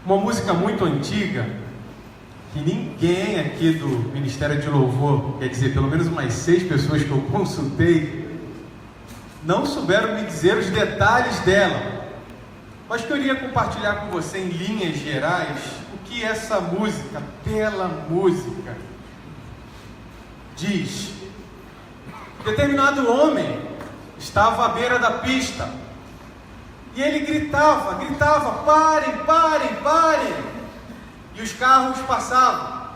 uma música muito antiga, que ninguém aqui do Ministério de Louvor, quer dizer, pelo menos umas 6 pessoas que eu consultei, não souberam me dizer os detalhes dela. Mas que eu iria compartilhar com você em linhas gerais o que essa música, bela música, diz. Determinado homem estava à beira da pista e ele gritava, parem, parem, parem, e os carros passavam.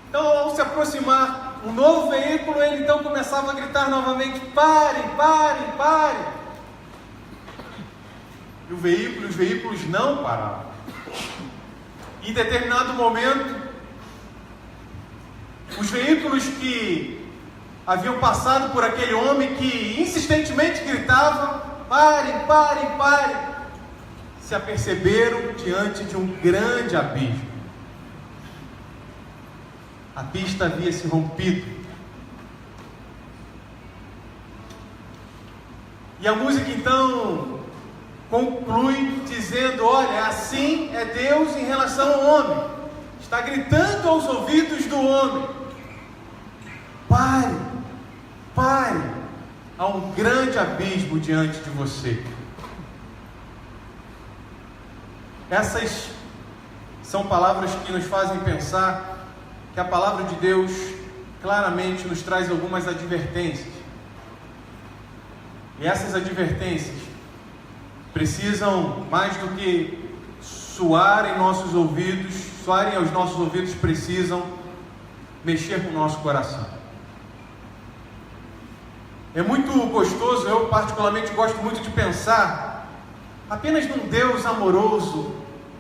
Então, ao se aproximar um novo veículo, ele então começava a gritar novamente, parem, parem, parem. E os veículos não paravam. Em determinado momento, os veículos que haviam passado por aquele homem que insistentemente gritava, parem, parem, parem, se aperceberam diante de um grande abismo. A pista havia se rompido. E a música então conclui dizendo, olha, assim é Deus em relação ao homem. Está gritando aos ouvidos do homem, pare, pare, há um grande abismo diante de você. Essas são palavras que nos fazem pensar que a palavra de Deus claramente nos traz algumas advertências. E essas advertências precisam, mais do que soarem aos nossos ouvidos, precisam mexer com o nosso coração. É muito gostoso, eu particularmente gosto muito de pensar apenas num Deus amoroso,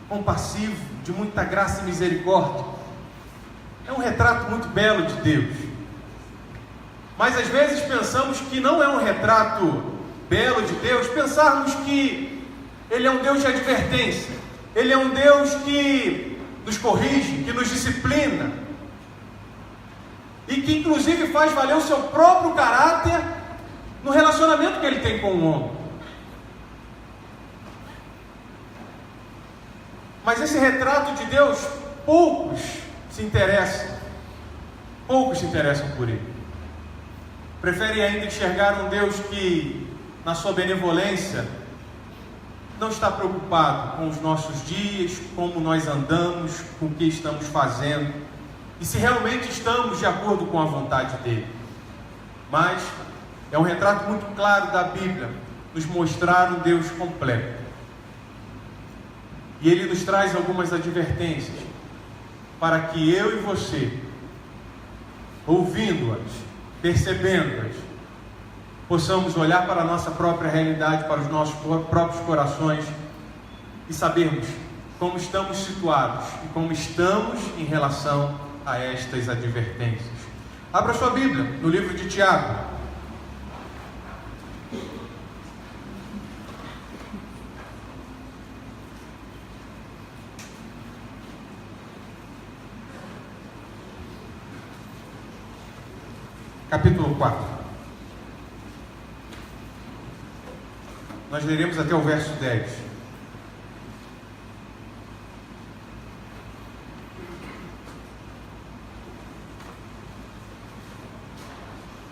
compassivo, de muita graça e misericórdia. É um retrato muito belo de Deus. Mas às vezes pensamos que não é um retrato belo de Deus, pensarmos que Ele é um Deus de advertência, Ele é um Deus que nos corrige, que nos disciplina, e que inclusive faz valer o seu próprio caráter no relacionamento que Ele tem com o homem. Mas esse retrato de Deus, poucos se interessam por Ele. Preferem ainda enxergar um Deus que, na sua benevolência, não está preocupado com os nossos dias, como nós andamos, com o que estamos fazendo, e se realmente estamos de acordo com a vontade dEle. Mas é um retrato muito claro da Bíblia, nos mostrar um Deus completo. E Ele nos traz algumas advertências, para que eu e você, ouvindo-as, percebendo-as, possamos olhar para a nossa própria realidade, para os nossos próprios corações e sabermos como estamos situados e como estamos em relação a estas advertências. Abra sua Bíblia no livro de Tiago. Capítulo 4. Nós leremos até o verso 10.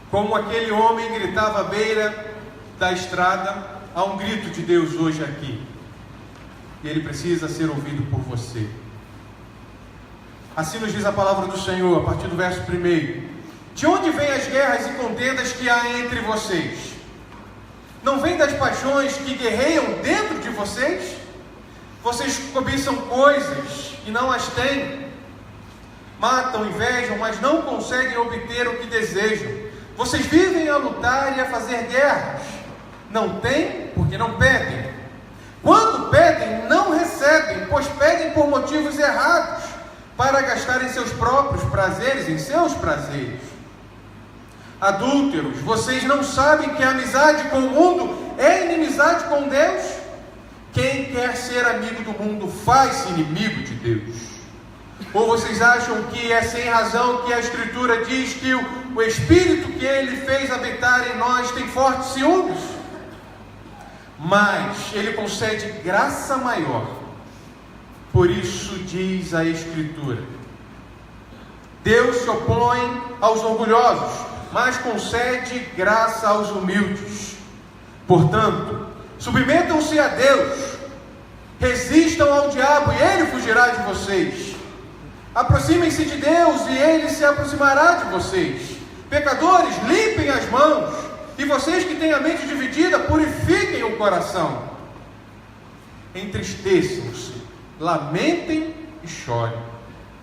Como aquele homem gritava à beira da estrada, há um grito de Deus hoje aqui. E ele precisa ser ouvido por você. Assim nos diz a palavra do Senhor, a partir do verso 1. De onde vêm as guerras e contendas que há entre vocês? Não vem das paixões que guerreiam dentro de vocês? Vocês cobiçam coisas e não as têm. Matam, invejam, mas não conseguem obter o que desejam. Vocês vivem a lutar e a fazer guerras. Não têm porque não pedem. Quando pedem, não recebem, pois pedem por motivos errados, para gastarem seus próprios prazeres em seus prazeres. Adúlteros, vocês não sabem que a amizade com o mundo é inimizade com Deus? Quem quer ser amigo do mundo faz-se inimigo de Deus. Ou vocês acham que é sem razão que a Escritura diz que o Espírito que Ele fez habitar em nós tem fortes ciúmes? Mas Ele concede graça maior. Por isso diz a Escritura: Deus se opõe aos orgulhosos, mas concede graça aos humildes. Portanto, submetam-se a Deus, resistam ao diabo e ele fugirá de vocês. Aproximem-se de Deus e ele se aproximará de vocês. Pecadores, limpem as mãos, e vocês que têm a mente dividida, purifiquem o coração. Entristeçam-se, lamentem e chorem.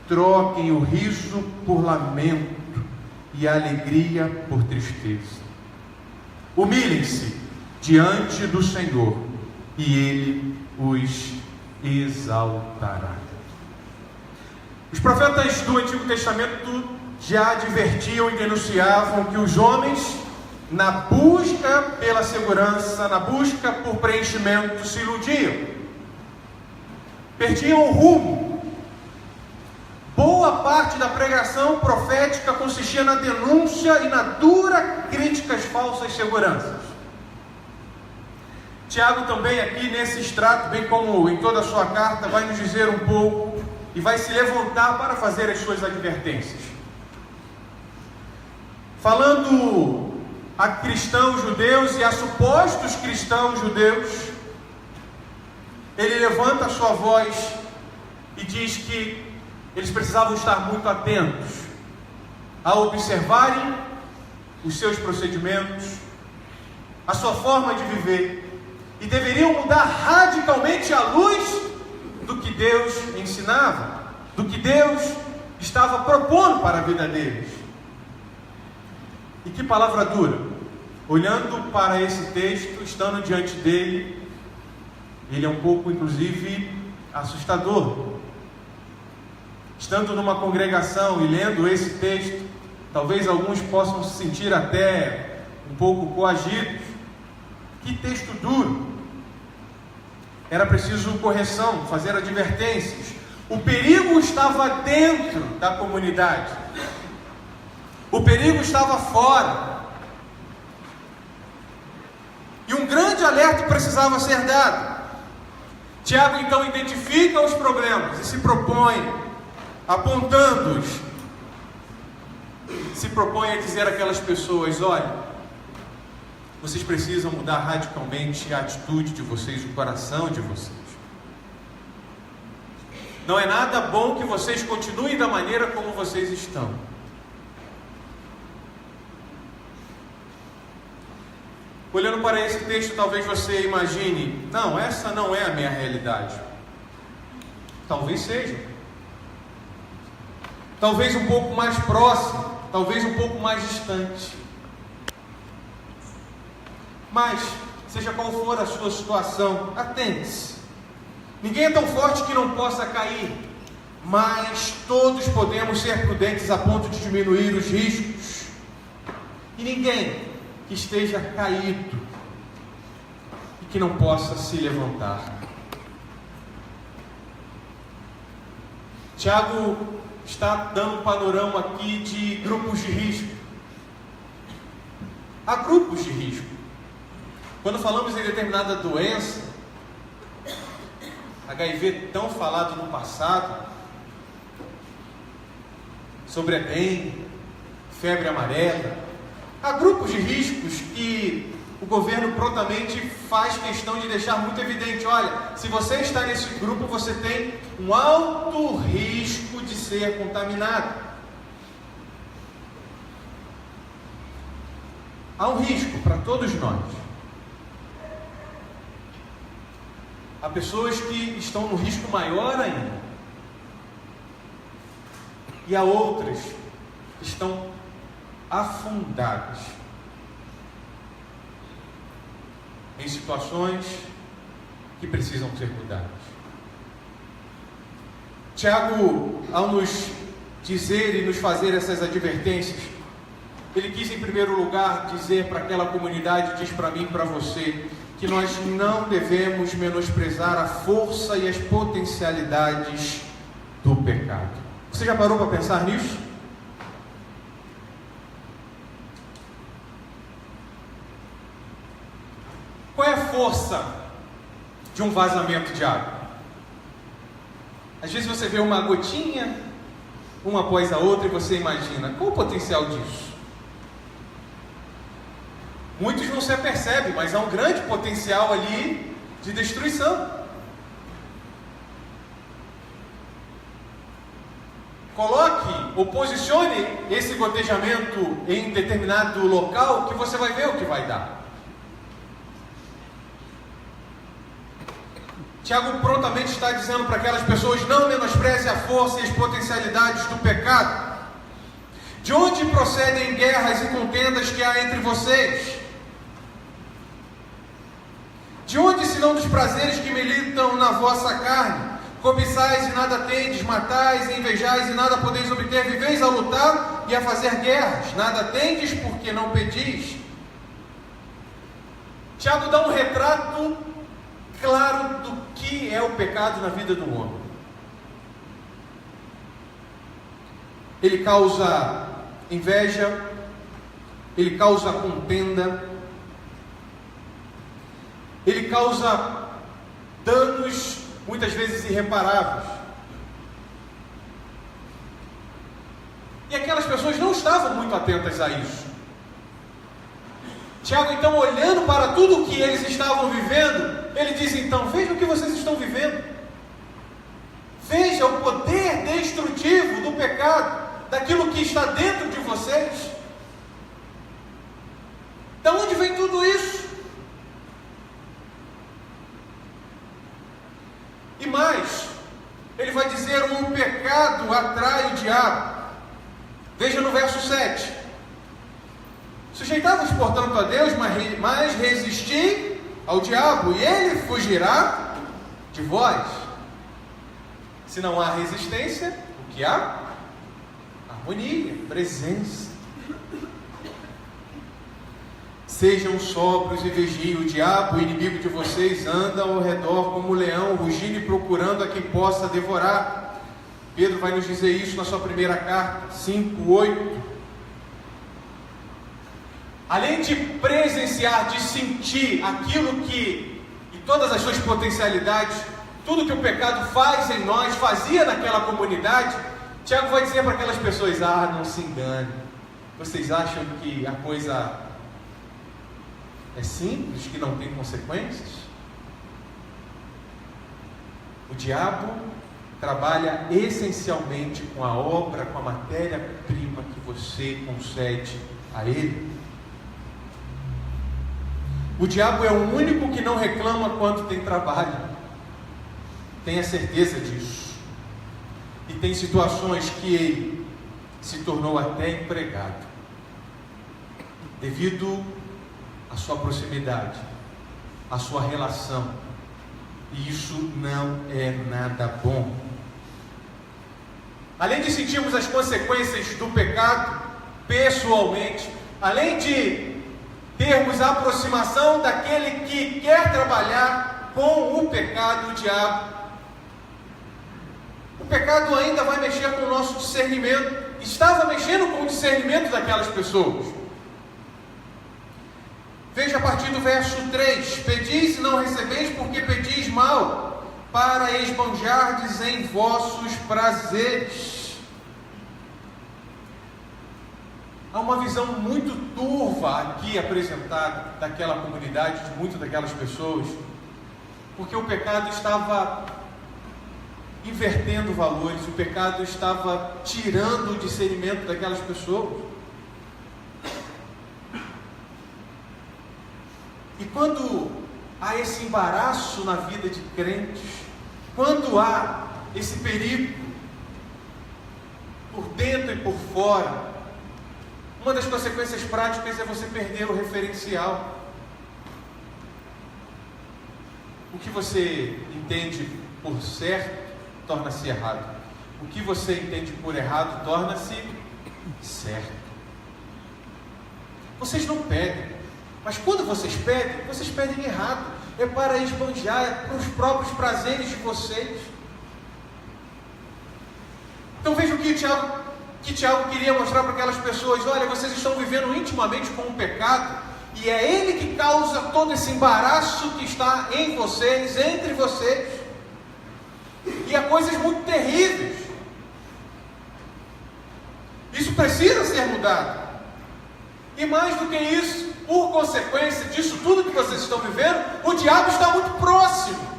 Troquem o riso por lamento e a alegria por tristeza. Humilhem-se diante do Senhor e Ele os exaltará. Os profetas do Antigo Testamento já advertiam e denunciavam que os homens, na busca pela segurança, na busca por preenchimento, se iludiam, perdiam o rumo. Boa parte da pregação profética consistia na denúncia e na dura crítica às falsas seguranças. Tiago também aqui nesse extrato, bem como em toda a sua carta, vai nos dizer um pouco e vai se levantar para fazer as suas advertências. Falando a cristãos judeus e a supostos cristãos judeus, ele levanta a sua voz e diz que eles precisavam estar muito atentos a observarem os seus procedimentos, a sua forma de viver, e deveriam mudar radicalmente à luz do que Deus ensinava, do que Deus estava propondo para a vida deles. E que palavra dura! Olhando para esse texto, estando diante dele, ele é um pouco, inclusive, assustador. Estando numa congregação e lendo esse texto, talvez alguns possam se sentir até um pouco coagidos. Que texto duro! Era preciso correção, fazer advertências. O perigo estava dentro da comunidade. O perigo estava fora. E um grande alerta precisava ser dado. Tiago então identifica os problemas e se propõe, apontando-os, se propõe a dizer àquelas pessoas: olha, vocês precisam mudar radicalmente a atitude de vocês, o coração de vocês. Não é nada bom que vocês continuem da maneira como vocês estão. Olhando para esse texto, talvez você imagine: não, essa não é a minha realidade. Talvez seja. Talvez um pouco mais próximo, talvez um pouco mais distante. Mas, seja qual for a sua situação, atente-se. Ninguém é tão forte que não possa cair, mas todos podemos ser prudentes a ponto de diminuir os riscos. E ninguém que esteja caído e que não possa se levantar. Tiago está dando um panorama aqui de grupos de risco. Há grupos de risco. Quando falamos em determinada doença, HIV tão falado no passado, sobre a dengue, febre amarela, há grupos de riscos que o governo prontamente faz questão de deixar muito evidente: olha, se você está nesse grupo, você tem um alto risco de ser contaminado. Há um risco para todos nós. Há pessoas que estão no risco maior ainda. E há outras que estão afundadas em situações que precisam ser cuidadas. Tiago, ao nos dizer e nos fazer essas advertências, ele quis em primeiro lugar dizer para aquela comunidade, diz para mim e para você, que nós não devemos menosprezar a força e as potencialidades do pecado. Você já parou para pensar nisso? Qual é a força de um vazamento de água? Às vezes você vê uma gotinha, uma após a outra, e você imagina, qual o potencial disso? Muitos não se apercebem, mas há um grande potencial ali de destruição. Coloque ou posicione esse gotejamento em determinado local que você vai ver o que vai dar. Tiago prontamente está dizendo para aquelas pessoas: não menospreze a força e as potencialidades do pecado. De onde procedem guerras e contendas que há entre vocês? De onde, senão dos prazeres que militam na vossa carne? Cobiçais e nada tendes, matais e invejais e nada podeis obter, viveis a lutar e a fazer guerras, nada tendes porque não pedis. Tiago dá um retrato claro do que é o pecado na vida do homem. Ele causa inveja, ele causa contenda, ele causa danos muitas vezes irreparáveis. E aquelas pessoas não estavam muito atentas a isso. Tiago, então, olhando para tudo o que eles estavam vivendo, ele diz: então, veja o que vocês estão vivendo. Veja o poder destrutivo do pecado, daquilo que está dentro de vocês. De onde vem tudo isso? E mais, ele vai dizer: o pecado atrai o diabo. Veja no verso 7. Sujeitavos, portanto, a Deus, mas resisti ao diabo, e ele fugirá de vós. Se não há resistência, o que há? Harmonia, presença. Sejam sóbrios e vigiem. O diabo, o inimigo de vocês, anda ao redor como um leão, rugindo e procurando a quem possa devorar. Pedro vai nos dizer isso na sua primeira carta, 5:8. Além de presenciar, de sentir aquilo que, e todas as suas potencialidades, tudo que o pecado faz em nós, fazia naquela comunidade, Tiago vai dizer para aquelas pessoas: não se engane. Vocês acham que a coisa é simples, que não tem consequências? O diabo trabalha essencialmente com a obra, com a matéria-prima que você concede a ele. O diabo é o único que não reclama quando tem trabalho. Tenha certeza disso. E tem situações que ele se tornou até empregado, devido à sua proximidade, à sua relação. E isso não é nada bom. Além de sentirmos as consequências do pecado pessoalmente, além de termos a aproximação daquele que quer trabalhar com o pecado, o diabo, o pecado ainda vai mexer com o nosso discernimento. Estava mexendo com o discernimento daquelas pessoas. Veja a partir do verso 3: pedis e não recebeis, porque pedis mal, para esbanjardes em vossos prazeres. Há uma visão muito turva aqui apresentada daquela comunidade, de muitas daquelas pessoas, porque o pecado estava invertendo valores, o pecado estava tirando o discernimento daquelas pessoas. E quando há esse embaraço na vida de crentes, quando há esse perigo por dentro e por fora, uma das consequências práticas é você perder o referencial. O que você entende por certo torna-se errado. O que você entende por errado torna-se certo. Vocês não pedem, mas quando vocês pedem errado. É para esbanjar, é para os próprios prazeres de vocês. Então veja o que Tiago queria mostrar para aquelas pessoas: olha, vocês estão vivendo intimamente com o pecado, e é ele que causa todo esse embaraço que está em vocês, entre vocês. e a coisas muito terríveis. Isso precisa ser mudado. E mais do que isso, por consequência disso tudo que vocês estão vivendo, o diabo está muito próximo.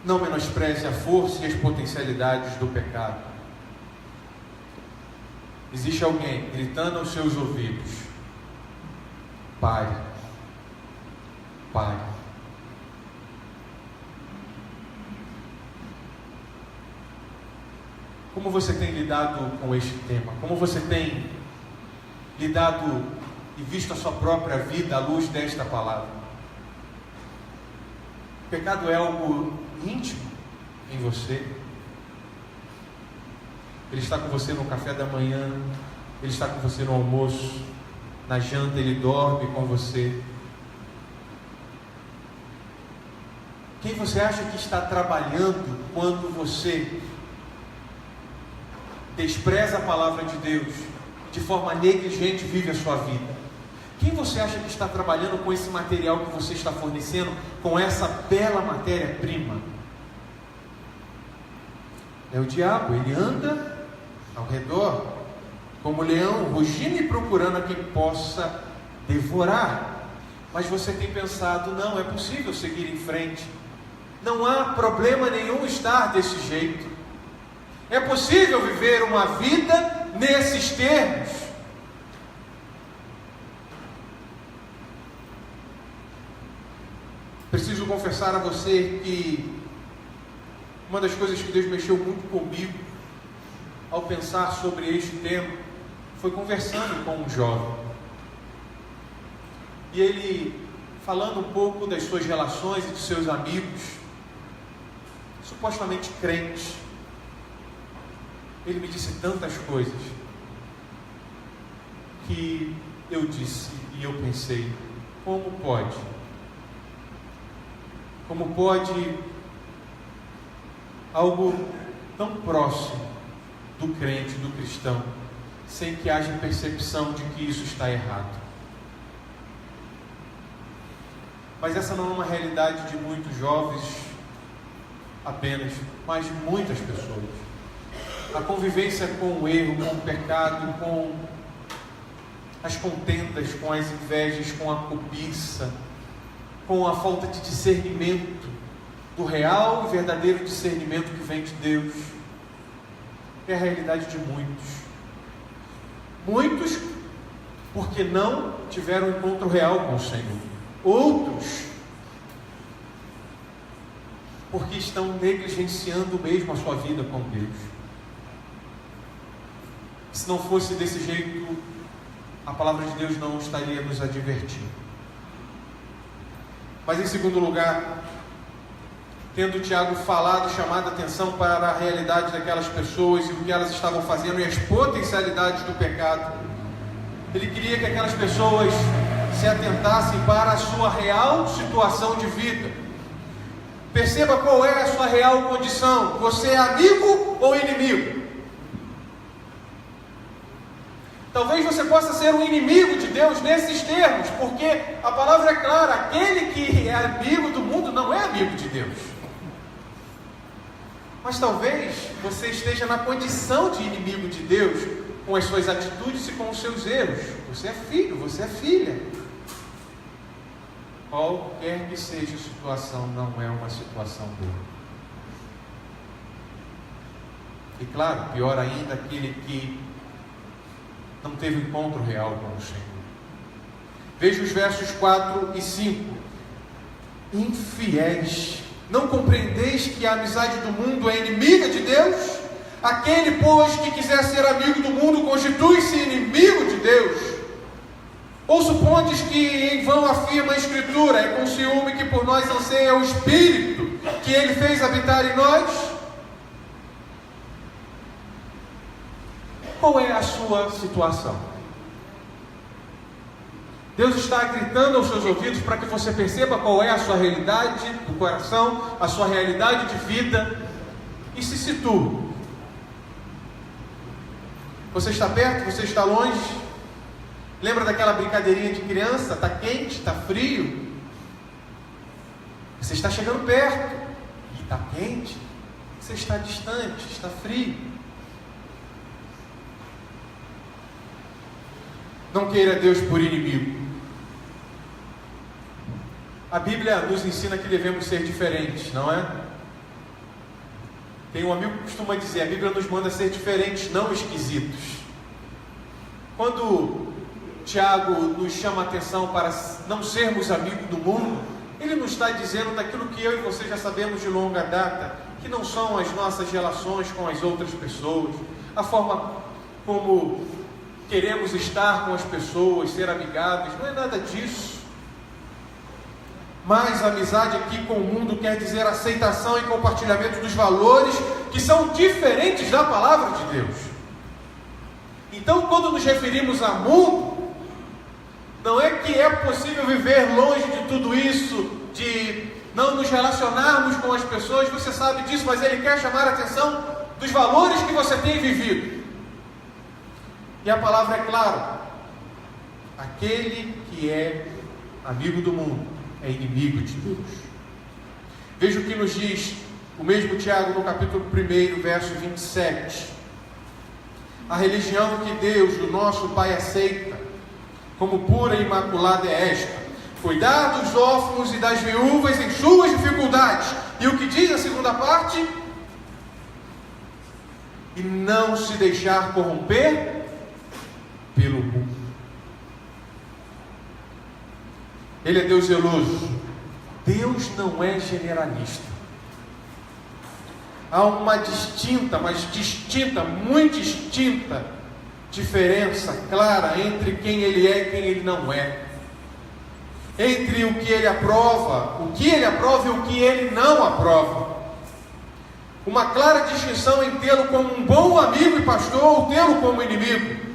Não menospreze a força e as potencialidades do pecado. Existe alguém gritando aos seus ouvidos: pare, pare. Como você tem lidado com este tema? Como você tem lidado e visto a sua própria vida à luz desta palavra? O pecado é algo íntimo em você. Ele está com você no café da manhã, ele está com você no almoço, na janta ele dorme com você. Quem você acha que está trabalhando quando você despreza a palavra de Deus, de forma negligente vive a sua vida? Quem você acha que está trabalhando com esse material que você está fornecendo, com essa bela matéria-prima? É o diabo. Ele anda ao redor, como leão, rugindo e procurando a quem possa devorar. Mas você tem pensado: não, é possível seguir em frente, não há problema nenhum estar desse jeito, é possível viver uma vida nesses termos. Preciso confessar a você que uma das coisas que Deus mexeu muito comigo ao pensar sobre este tema foi conversando com um jovem, e ele falando um pouco das suas relações e de seus amigos supostamente crentes. Ele me disse tantas coisas que eu disse e eu pensei: como pode? Como pode algo tão próximo do crente, do cristão, sem que haja percepção de que isso está errado? Mas essa não é uma realidade de muitos jovens apenas, mas de muitas pessoas. A convivência com o erro, com o pecado, com as contendas, com as invejas, com a cobiça, com a falta de discernimento do real e verdadeiro discernimento que vem de Deus, é a realidade de muitos. Muitos porque não tiveram um encontro real com o Senhor. Outros porque estão negligenciando mesmo a sua vida com Deus. Se não fosse desse jeito, a palavra de Deus não estaria nos advertindo. Mas em segundo lugar, tendo Tiago falado, chamado a atenção para a realidade daquelas pessoas e o que elas estavam fazendo e as potencialidades do pecado, ele queria que aquelas pessoas se atentassem para a sua real situação de vida. Perceba qual é a sua real condição. Você é amigo ou inimigo? Talvez você possa ser um inimigo de Deus nesses termos, porque a palavra é clara: aquele que é amigo do mundo não é amigo de Deus. Mas talvez você esteja na condição de inimigo de Deus, com as suas atitudes e com os seus erros. Você é filho, você é filha. Qualquer que seja a situação, não é uma situação boa. E claro, pior ainda, aquele que não teve encontro real com o Senhor. Veja os versos 4 e 5. Infiéis, não compreendeis que a amizade do mundo é inimiga de Deus? Aquele, pois, que quiser ser amigo do mundo, constitui-se inimigo de Deus. Ou supondes que em vão afirma a Escritura: é com ciúme que por nós anseia o Espírito que Ele fez habitar em nós? Qual é a sua situação? Deus está gritando aos seus ouvidos para que você perceba qual é a sua realidade do coração, a sua realidade de vida, e se situe. Você está perto? Você está longe? Lembra daquela brincadeirinha de criança? Está quente? Está frio? Você está chegando perto e está quente. Você está distante, está frio. Não queira Deus por inimigo. A Bíblia nos ensina que devemos ser diferentes, não é? Tem um amigo que costuma dizer, a Bíblia nos manda ser diferentes, não esquisitos. Quando Tiago nos chama a atenção para não sermos amigos do mundo, ele nos está dizendo daquilo que eu e você já sabemos de longa data, que não são as nossas relações com as outras pessoas, a forma como queremos estar com as pessoas, ser amigáveis, não é nada disso. Mas a amizade aqui com o mundo quer dizer aceitação e compartilhamento dos valores que são diferentes da palavra de Deus. Então, quando nos referimos a mundo, não é que é possível viver longe de tudo isso, de não nos relacionarmos com as pessoas, você sabe disso, mas ele quer chamar a atenção dos valores que você tem vivido. E a palavra é clara: aquele que é amigo do mundo é inimigo de Deus. Veja o que nos diz o mesmo Tiago no capítulo 1, verso 27. A religião que Deus, o nosso Pai, aceita como pura e imaculada é esta: cuidar dos órfãos e das viúvas em suas dificuldades. E o que diz a segunda parte? E não se deixar corromper pelo mundo. Ele é Deus zeloso. Deus não é generalista. Há uma distinta, muito distinta diferença clara entre quem Ele é e quem Ele não é. Entre o que Ele aprova e o que Ele não aprova. Uma clara distinção em tê-lo como um bom amigo e pastor ou tê-lo como inimigo.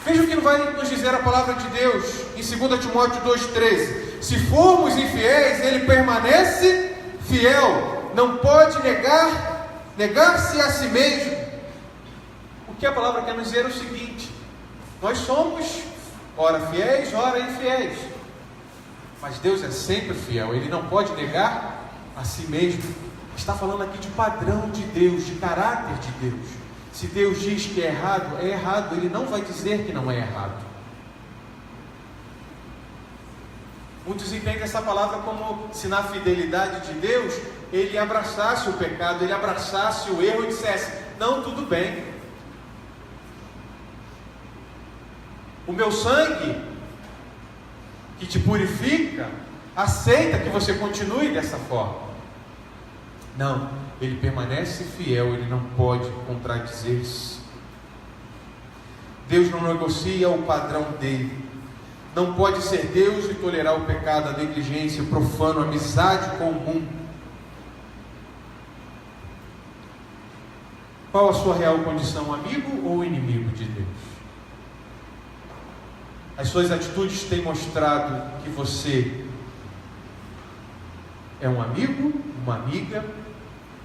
Veja o que vai nos dizer a palavra de Deus em 2 Timóteo 2,13. Se formos infiéis, Ele permanece fiel, não pode negar-se a si mesmo. O que a palavra quer nos dizer é o seguinte: nós somos ora fiéis, ora infiéis, mas Deus é sempre fiel, Ele não pode negar a si mesmo. Está falando aqui de padrão de Deus, de caráter de Deus. Se Deus diz que é errado, Ele não vai dizer que não é errado. Muitos entendem essa palavra como se na fidelidade de Deus, Ele abraçasse o pecado, Ele abraçasse o erro e dissesse: não, tudo bem, o meu sangue que te purifica aceita que você continue dessa forma. Não, Ele permanece fiel, Ele não pode contradizer-se. Deus não negocia o padrão dele. Não pode ser Deus e tolerar o pecado, a negligência, o profano, a amizade com o mundo. Qual a sua real condição, amigo ou inimigo de Deus? As suas atitudes têm mostrado que você é um amigo, uma amiga,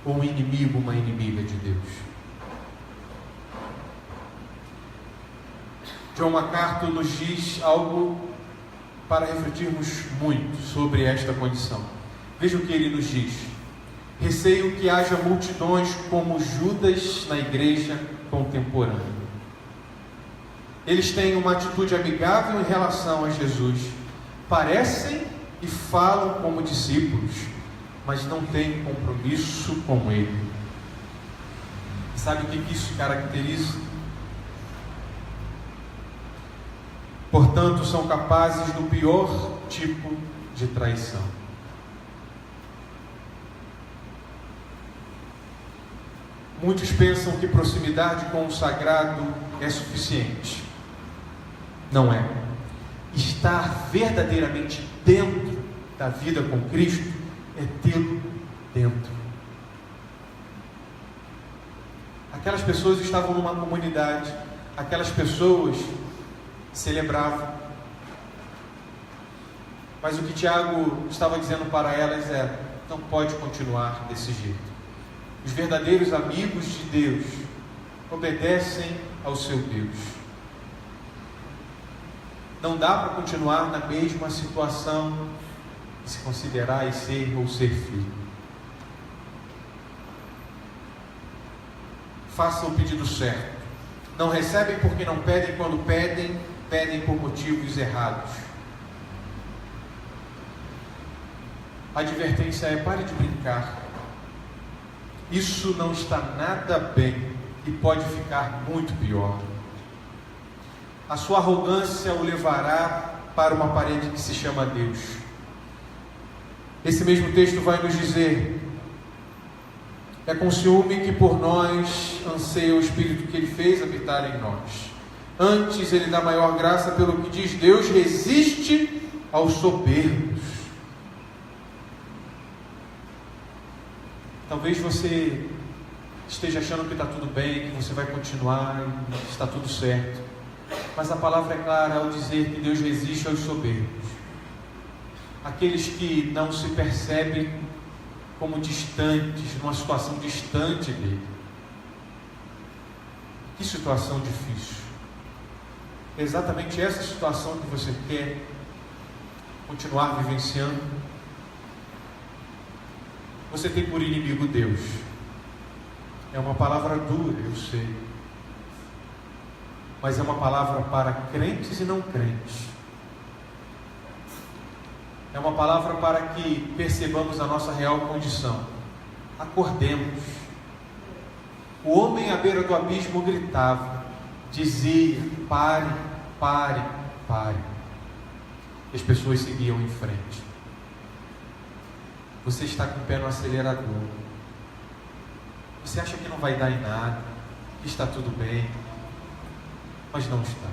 ou um inimigo, uma inimiga de Deus? John MacArthur nos diz algo para refletirmos muito sobre esta condição. Veja o que ele nos diz: receio que haja multidões como Judas na igreja contemporânea. Eles têm uma atitude amigável em relação a Jesus, parecem e falam como discípulos, mas não têm compromisso com Ele. Sabe o que isso caracteriza? Portanto, são capazes do pior tipo de traição. Muitos pensam que proximidade com o sagrado é suficiente. Não é. Estar verdadeiramente dentro da vida com Cristo é tê-lo dentro. Aquelas pessoas estavam numa comunidade, aquelas pessoas celebravam, mas o que Tiago estava dizendo para elas é: não pode continuar desse jeito. Os verdadeiros amigos de Deus obedecem ao seu Deus. Não dá para continuar na mesma situação e se considerar e ser ou ser filho. Faça o pedido certo. Não recebem porque não pedem, quando pedem, pedem por motivos errados. A advertência é: pare de brincar. Isso não está nada bem e pode ficar muito pior. A sua arrogância o levará para uma parede que se chama Deus. Esse mesmo texto vai nos dizer: é com ciúme que por nós anseia o Espírito que Ele fez habitar em nós. Antes Ele dá maior graça, pelo que diz: Deus resiste aos soberbos. Talvez você esteja achando que está tudo bem, que você vai continuar e está tudo certo. Mas a palavra é clara ao dizer que Deus resiste aos soberbos. Aqueles que não se percebem como distantes, numa situação distante dele. Que situação difícil. É exatamente essa situação que você quer continuar vivenciando. Você tem por inimigo Deus. É uma palavra dura, eu sei. Mas é uma palavra para crentes e não crentes. É uma palavra para que percebamos a nossa real condição. Acordemos. O homem à beira do abismo gritava, dizia: pare, pare, pare. E as pessoas seguiam em frente. Você está com o pé no acelerador. Você acha que não vai dar em nada, que está tudo bem, mas não está.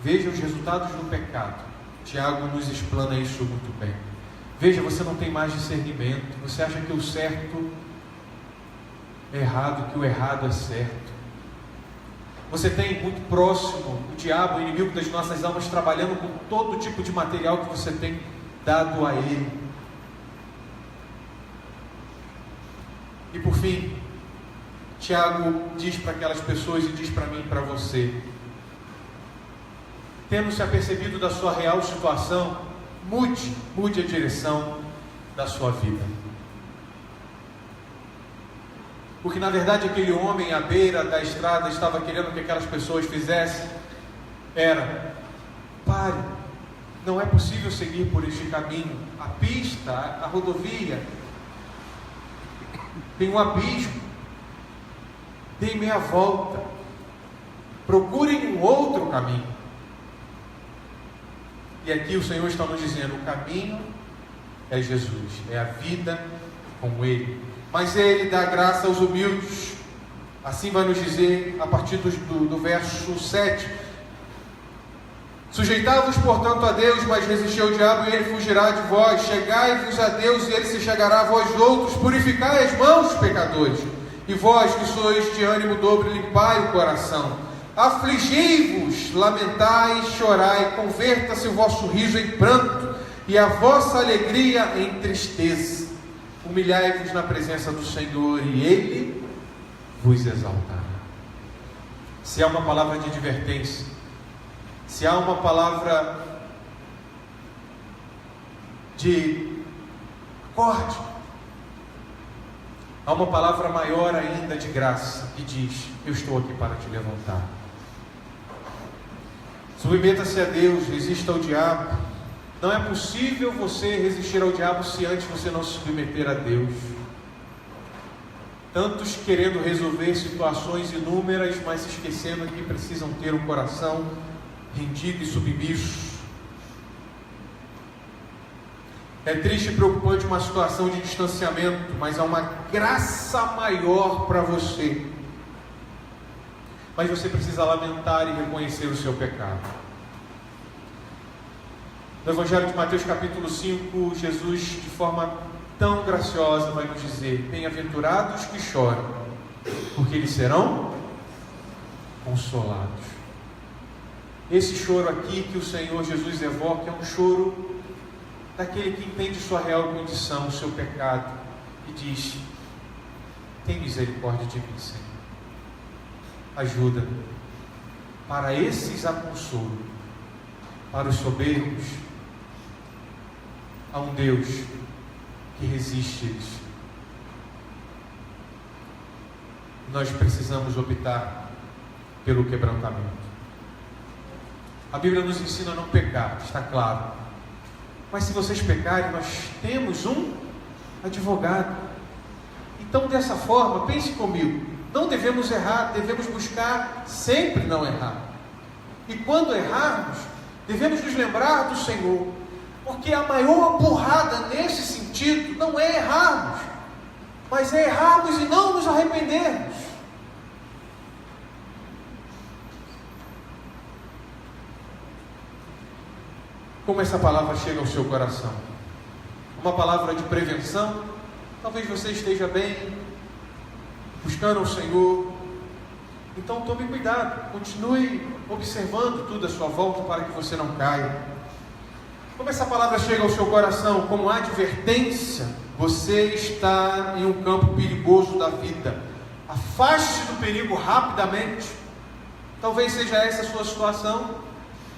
Veja os resultados do pecado. Tiago nos explana isso muito bem. Veja, você não tem mais discernimento. Você acha que o certo é errado, que o errado é certo. Você tem muito próximo o diabo, o inimigo das nossas almas, trabalhando com todo tipo de material que você tem dado a ele. E por fim, Tiago diz para aquelas pessoas e diz para mim e para você: tendo se apercebido da sua real situação, mude a direção da sua vida. Porque na verdade aquele homem à beira da estrada estava querendo que aquelas pessoas fizessem era: pare, não é possível seguir por este caminho. A pista, a rodovia tem um abismo. Deem meia volta, procurem um outro caminho. E aqui o Senhor está nos dizendo: o caminho é Jesus, é a vida com Ele, mas Ele dá graça aos humildes. Assim vai nos dizer a partir do verso 7: sujeitai-vos portanto a Deus, mas resisti ao diabo e ele fugirá de vós. Chegai-vos a Deus e ele se chegará a vós outros. Purificai as mãos, pecadores, e vós que sois de ânimo dobre, limpai o coração. Afligi-vos, lamentai, chorai, converta-se o vosso riso em pranto e a vossa alegria em tristeza. Humilhai-vos na presença do Senhor e Ele vos exaltará. Se há uma palavra de advertência, se há uma palavra de acorde, há uma palavra maior ainda de graça que diz: eu estou aqui para te levantar. Submeta-se a Deus, resista ao diabo. Não é possível você resistir ao diabo se antes você não se submeter a Deus. Tantos querendo resolver situações inúmeras, mas se esquecendo que precisam ter um coração rendido e submisso. É triste e preocupante uma situação de distanciamento, mas há uma graça maior para você. Mas você precisa lamentar e reconhecer o seu pecado. No Evangelho de Mateus capítulo 5, Jesus, de forma tão graciosa, vai nos dizer: bem-aventurados que choram, porque eles serão consolados. Esse choro aqui que o Senhor Jesus evoca é um choro daquele que entende sua real condição, o seu pecado, e diz: tem misericórdia de mim, Senhor. Ajuda-me. Para esses há consolo. para os soberbos, há um Deus que resiste eles. Nós precisamos optar pelo quebrantamento. A Bíblia nos ensina a não pecar, está claro. Mas se vocês pecarem, nós temos um advogado. Então, dessa forma, pense comigo, não devemos errar, devemos buscar sempre não errar. E quando errarmos, devemos nos lembrar do Senhor, porque a maior burrada nesse sentido não é errarmos, mas é errarmos e não nos arrependermos. Como essa palavra chega ao seu coração? Uma palavra de prevenção? Talvez você esteja bem, buscando o Senhor. Então tome cuidado, continue observando tudo à sua volta para que você não caia. Como essa palavra chega ao seu coração? Como advertência, você está em um campo perigoso da vida. Afaste-se do perigo rapidamente. Talvez seja essa a sua situação.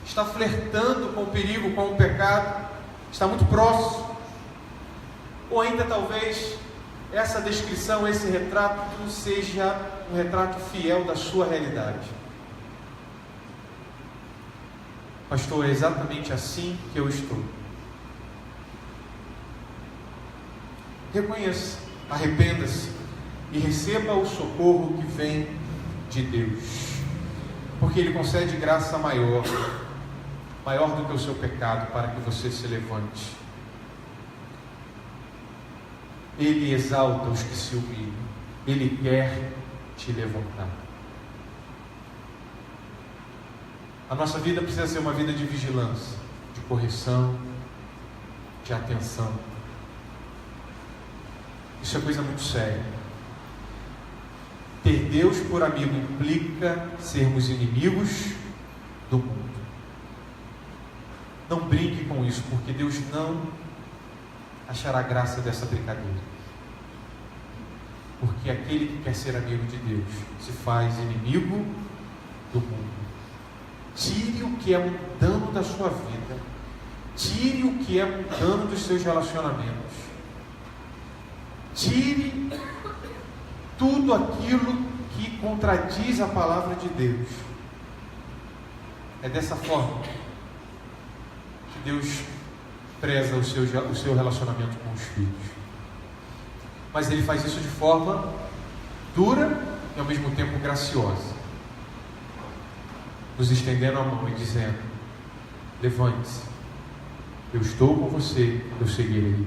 Está flertando com o perigo, com o pecado, está muito próximo. Ou ainda talvez essa descrição, esse retrato seja um retrato fiel da sua realidade. Pastor, é exatamente assim que eu estou. Reconheça, arrependa-se e receba o socorro que vem de Deus, porque Ele concede graça maior do que o seu pecado, para que você se levante. Ele exalta os que se humilham. Ele quer te levantar. A nossa vida precisa ser uma vida de vigilância, de correção, de atenção. Isso é coisa muito séria. Ter Deus por amigo implica sermos inimigos do mundo. Não brinque com isso, porque Deus não achará graça dessa brincadeira. Porque aquele que quer ser amigo de Deus se faz inimigo do mundo. Tire o que é mundano da sua vida. Tire o que é mundano dos seus relacionamentos. Tire tudo aquilo que contradiz a palavra de Deus. É dessa forma que Deus preza o seu relacionamento com os filhos. Mas Ele faz isso de forma dura e ao mesmo tempo graciosa, nos estendendo a mão e dizendo: levante-se, eu estou com você, eu seguirei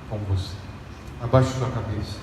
com você. Abaixe sua cabeça.